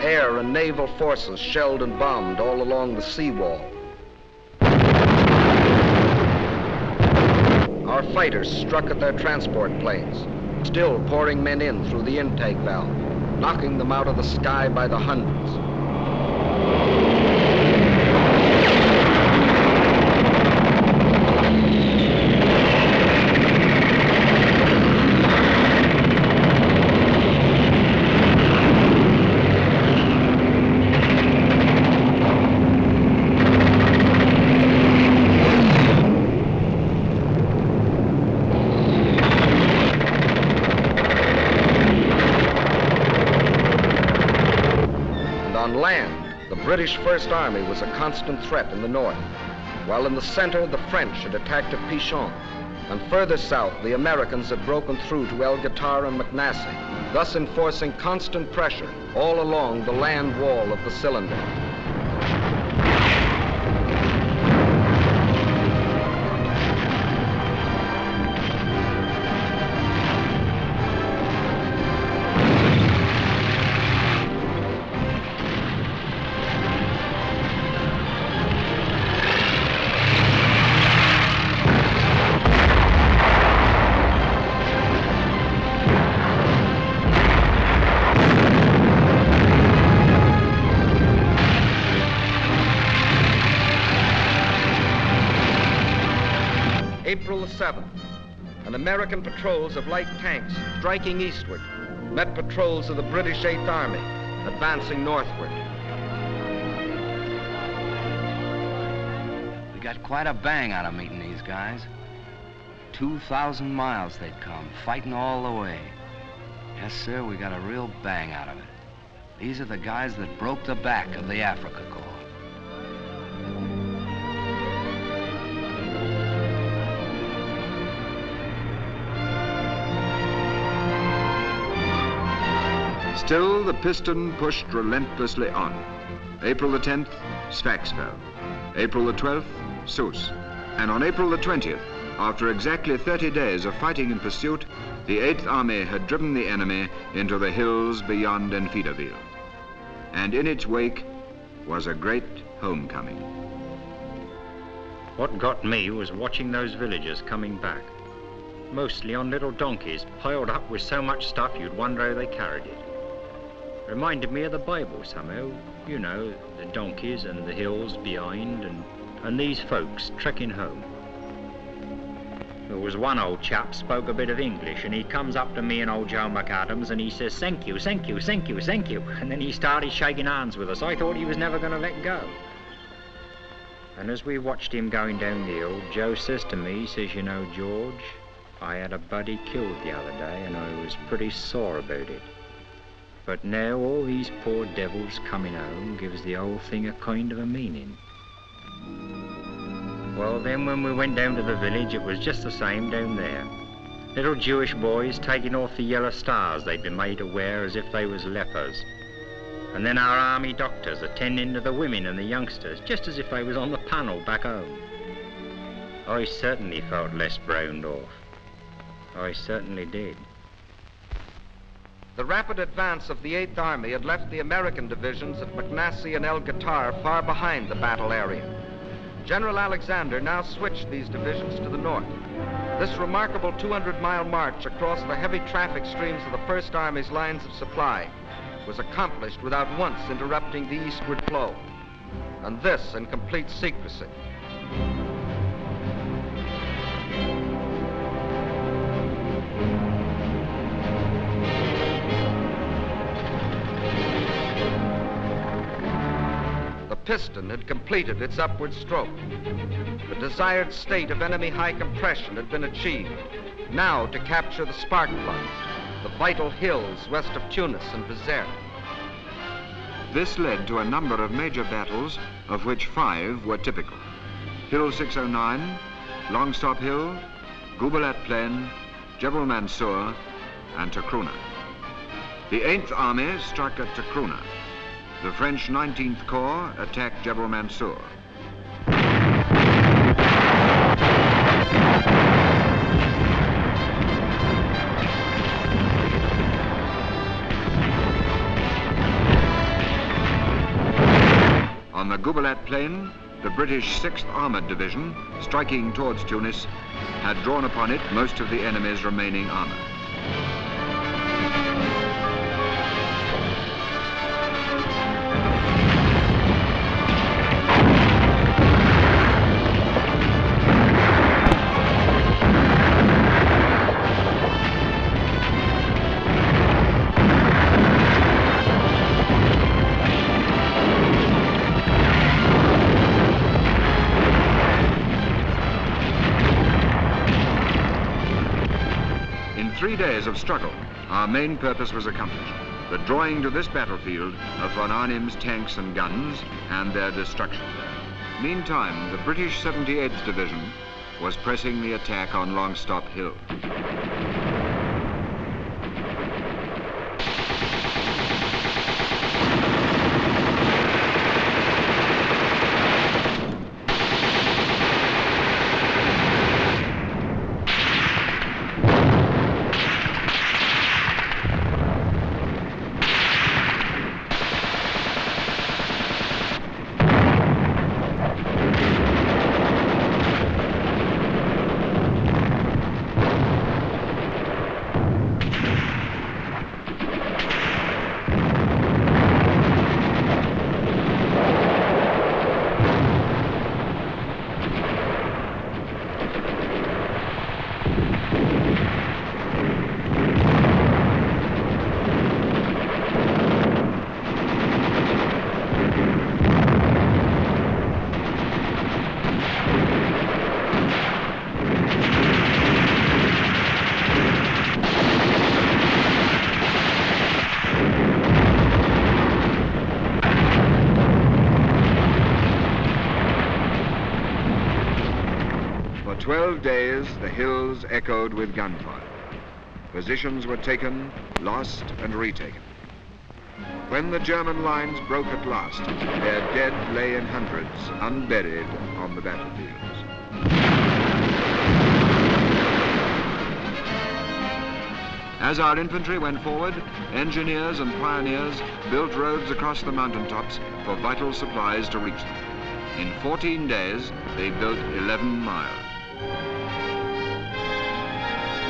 Air air and naval forces shelled and bombed all along the seawall. Our fighters struck at their transport planes, still pouring men in through the intake valve, knocking them out of the sky by the hundreds. The British First Army was a constant threat in the north, while in the center the French had attacked at Pichon, and further south the Americans had broken through to El Guitar and McNassy, thus enforcing constant pressure all along the land wall of the cylinder. April the 7th, and American patrols of light tanks striking eastward met patrols of the British 8th Army advancing northward. We got quite a bang out of meeting these guys. 2,000 miles they'd come, fighting all the way. Yes, sir, we got a real bang out of it. These are the guys that broke the back of the Africa Corps. Still, the piston pushed relentlessly on. April the 10th, Sfax fell. April the 12th, Sousse. And on April the 20th, after exactly 30 days of fighting in pursuit, the 8th Army had driven the enemy into the hills beyond Enfidaville. And in its wake was a great homecoming. What got me was watching those villagers coming back, mostly on little donkeys piled up with so much stuff you'd wonder how they carried it. Reminded me of the Bible somehow, you know, the donkeys and the hills behind and these folks trekking home. There was one old chap spoke a bit of English, and he comes up to me and old Joe McAdams and he says, "Thank you, thank you, thank you, thank you." And then he started shaking hands with us. I thought he was never going to let go. And as we watched him going down the hill, Joe says to me, he says, "You know, George, I had a buddy killed the other day and I was pretty sore about it. But now all these poor devils coming home gives the whole thing a kind of a meaning." Well, then when we went down to the village, it was just the same down there. Little Jewish boys taking off the yellow stars they'd been made to wear as if they was lepers. And then our army doctors attending to the women and the youngsters, just as if they was on the panel back home. I certainly felt less browned off. I certainly did. The rapid advance of the 8th Army had left the American divisions at McNassy and El Guitar far behind the battle area. General Alexander now switched these divisions to the north. This remarkable 200-mile march across the heavy traffic streams of the First Army's lines of supply was accomplished without once interrupting the eastward flow, and this in complete secrecy. The piston had completed its upward stroke. The desired state of enemy high compression had been achieved. Now to capture the spark plugs, the vital hills west of Tunis and Bizerte. This led to a number of major battles, of which 5 were typical. Hill 609, Longstop Hill, Gubalat Plain, Jebel Mansour, and Takruna. The 8th Army struck at Takruna. The French 19th Corps attacked Jebel Mansour. Gubalat Plain, the British 6th Armoured Division, striking towards Tunis, had drawn upon it most of the enemy's remaining armour. In 3 days of struggle, our main purpose was accomplished, the drawing to this battlefield of von Arnim's tanks and guns and their destruction. Meantime, the British 78th Division was pressing the attack on Longstop Hill. For 12 days, the hills echoed with gunfire. Positions were taken, lost, and retaken. When the German lines broke at last, their dead lay in hundreds, unburied on the battlefields. As our infantry went forward, engineers and pioneers built roads across the mountaintops for vital supplies to reach them. In 14 days, they built 11 miles.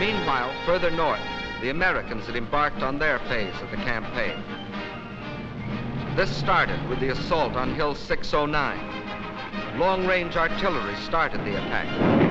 Meanwhile, further north, the Americans had embarked on their phase of the campaign. This started with the assault on Hill 609. Long-range artillery started the attack.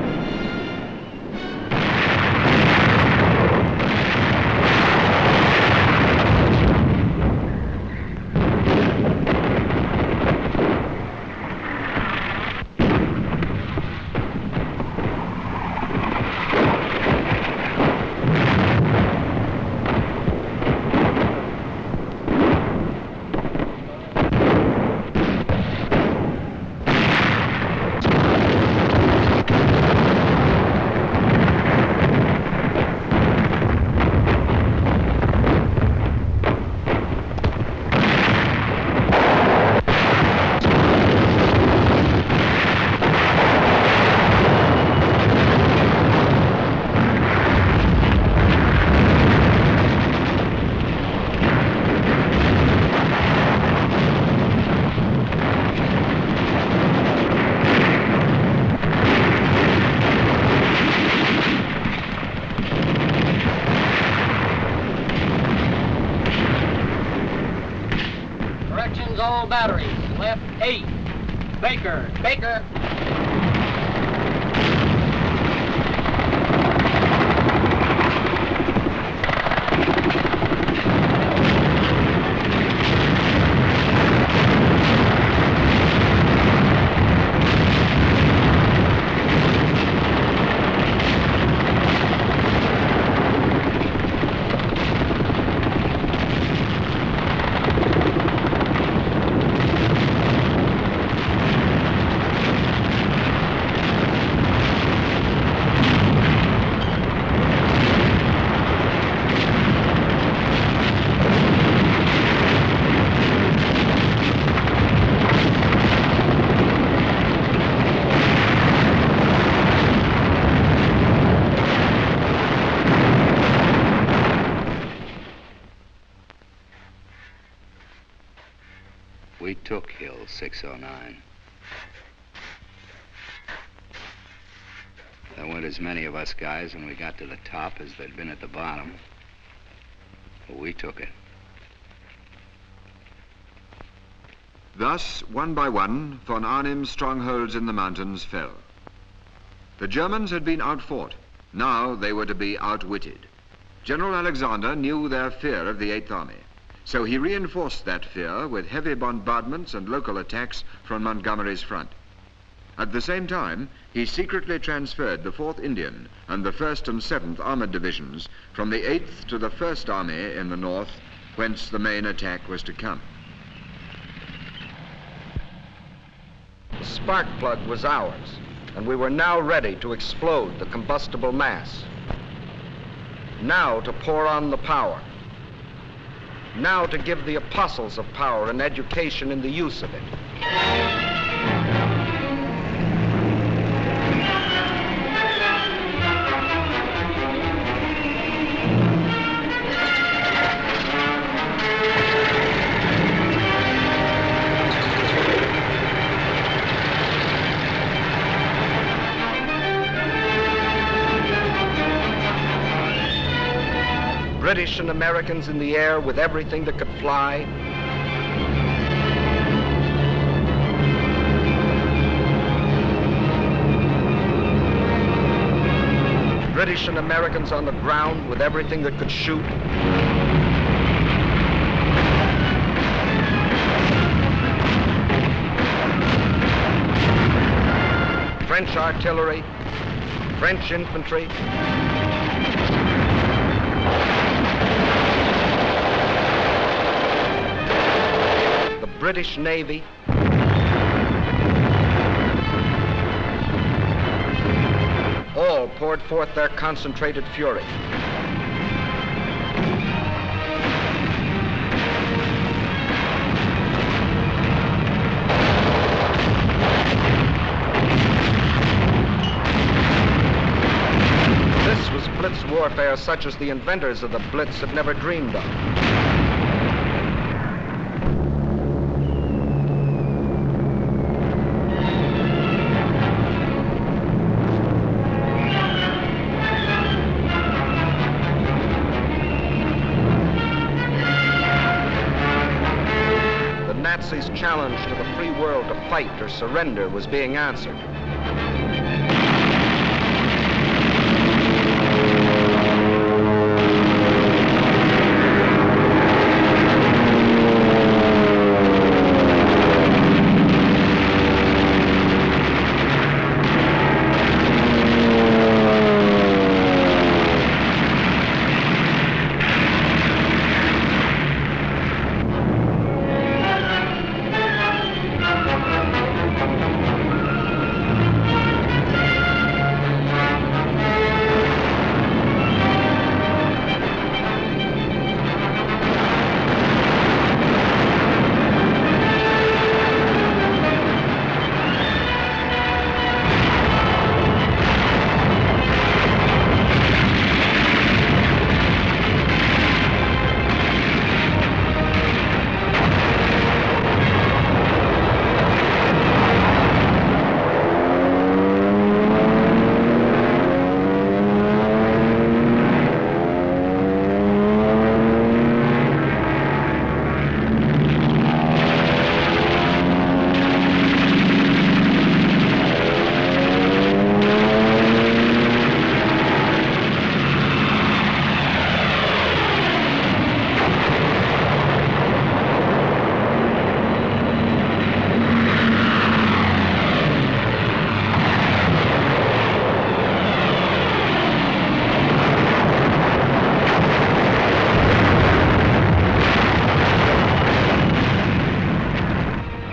All batteries, left 8. Baker. We took Hill 609. There weren't as many of us guys when we got to the top as there'd been at the bottom. But we took it. Thus, one by one, von Arnim's strongholds in the mountains fell. The Germans had been outfought. Now they were to be outwitted. General Alexander knew their fear of the Eighth Army, so he reinforced that fear with heavy bombardments and local attacks from Montgomery's front. At the same time, he secretly transferred the 4th Indian and the 1st and 7th Armored Divisions from the 8th to the 1st Army in the north, whence the main attack was to come. The spark plug was ours, and we were now ready to explode the combustible mass. Now to pour on the power. Now to give the apostles of power an education in the use of it. British and Americans in the air with everything that could fly. British and Americans on the ground with everything that could shoot. French artillery, French infantry. British Navy. All poured forth their concentrated fury. This was blitz warfare such as the inventors of the blitz had never dreamed of. Challenge to the free world to fight or surrender was being answered.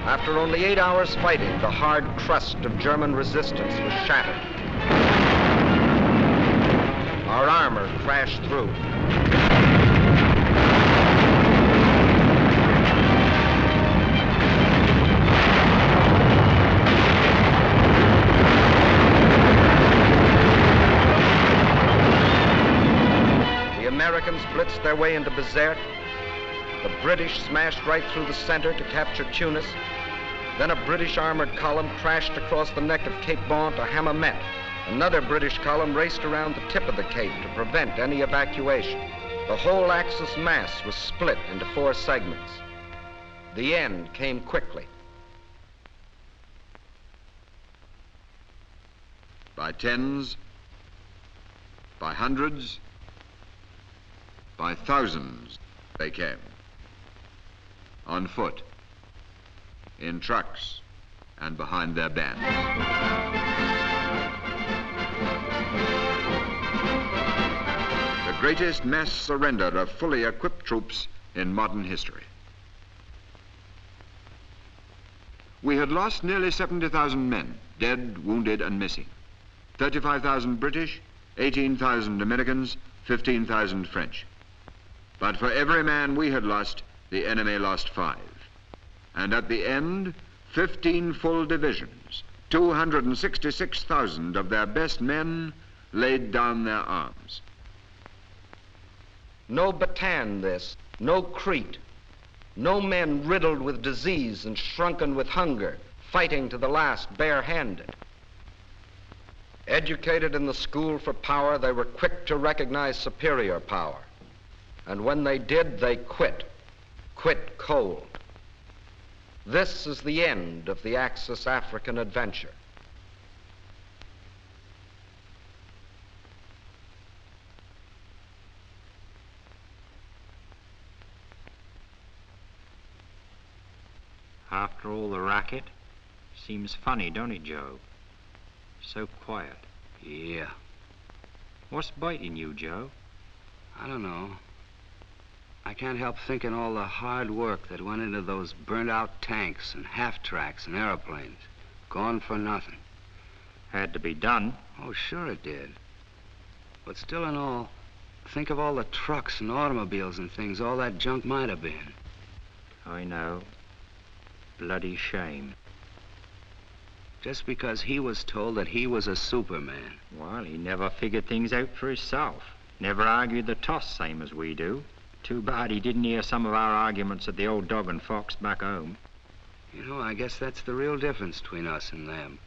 After only 8 hours fighting, the hard crust of German resistance was shattered. Our armor crashed through. The Americans blitzed their way into Bizerte. The British smashed right through the center to capture Tunis. Then a British armored column crashed across the neck of Cape Bon to Hammamet. Another British column raced around the tip of the cape to prevent any evacuation. The whole Axis mass was split into 4 segments. The end came quickly. By tens, by hundreds, by thousands they came. On foot, in trucks, and behind their bands. The greatest mass surrender of fully equipped troops in modern history. We had lost nearly 70,000 men, dead, wounded, and missing. 35,000 British, 18,000 Americans, 15,000 French. But for every man we had lost, the enemy lost 5. And at the end, 15 full divisions, 266,000 of their best men laid down their arms. No Bataan this, no Crete, no men riddled with disease and shrunken with hunger, fighting to the last barehanded. Educated in the school for power, they were quick to recognize superior power. And when they did, they quit cold. This is the end of the Axis African adventure. After all the racket, seems funny, don't it, Joe? So quiet. Yeah. What's biting you, Joe? I don't know. I can't help thinking all the hard work that went into those burnt-out tanks and half-tracks and airplanes. Gone for nothing. Had to be done. Oh, sure it did. But still in all, think of all the trucks and automobiles and things all that junk might have been. I know. Bloody shame. Just because he was told that he was a Superman. Well, he never figured things out for himself. Never argued the toss, same as we do. Too bad he didn't hear some of our arguments at the old Dog and Fox back home. You know, I guess that's the real difference between us and them.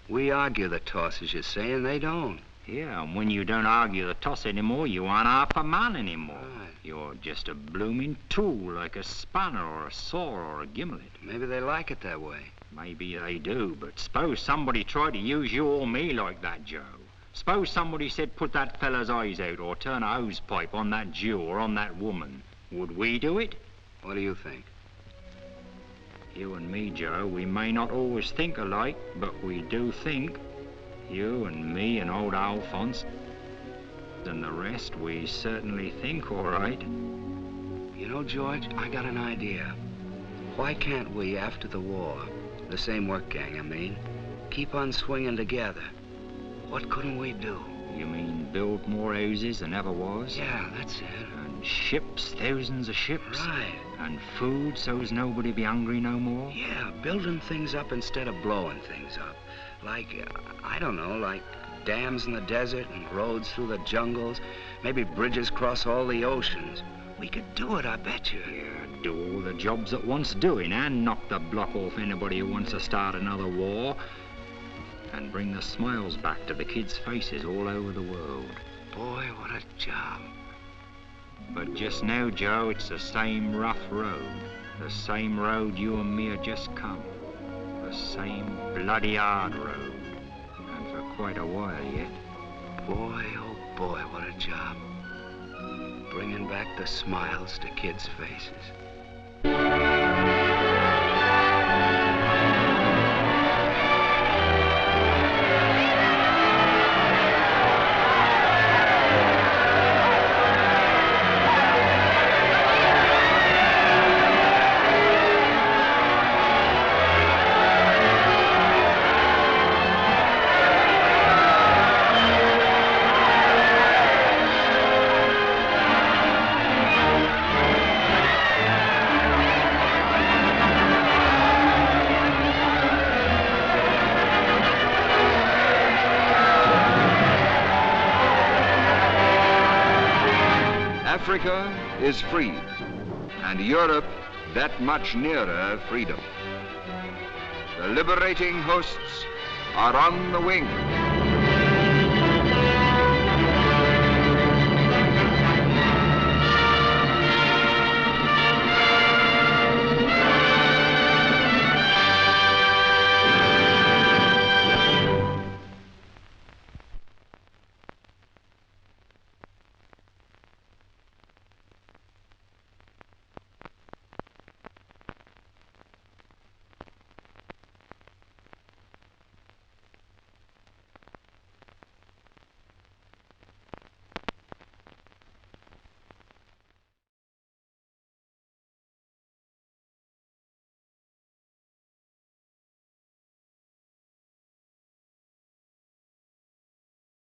We argue the toss, as you say, and they don't. Yeah, and when you don't argue the toss anymore, you aren't half a man anymore. Right. You're just a blooming tool, like a spanner or a saw or a gimlet. Maybe they like it that way. Maybe they do, but suppose somebody tried to use you or me like that, Joe. Suppose somebody said put that fella's eyes out or turn a hose pipe on that Jew or on that woman. Would we do it? What do you think? You and me, Joe, we may not always think alike, but we do think. You and me and old Alphonse and the rest, we certainly think all right. You know, George, I got an idea. Why can't we, after the war, the same work gang, I mean, keep on swinging together? What couldn't we do? You mean build more houses than ever was? Yeah, that's it. And ships, thousands of ships? Right. And food so's nobody be hungry no more? Yeah, building things up instead of blowing things up. Like, I don't know, like dams in the desert and roads through the jungles. Maybe bridges across all the oceans. We could do it, I bet you. Yeah, do all the jobs that wants doing and knock the block off anybody who wants to start another war. And bring the smiles back to the kids' faces all over the world. Boy, what a job. But just now, Joe, it's the same rough road. The same road you and me have just come. The same bloody hard road. And for quite a while yet. Boy, oh boy, what a job. Bringing back the smiles to kids' faces. Africa is freed, and Europe that much nearer freedom. The liberating hosts are on the wing.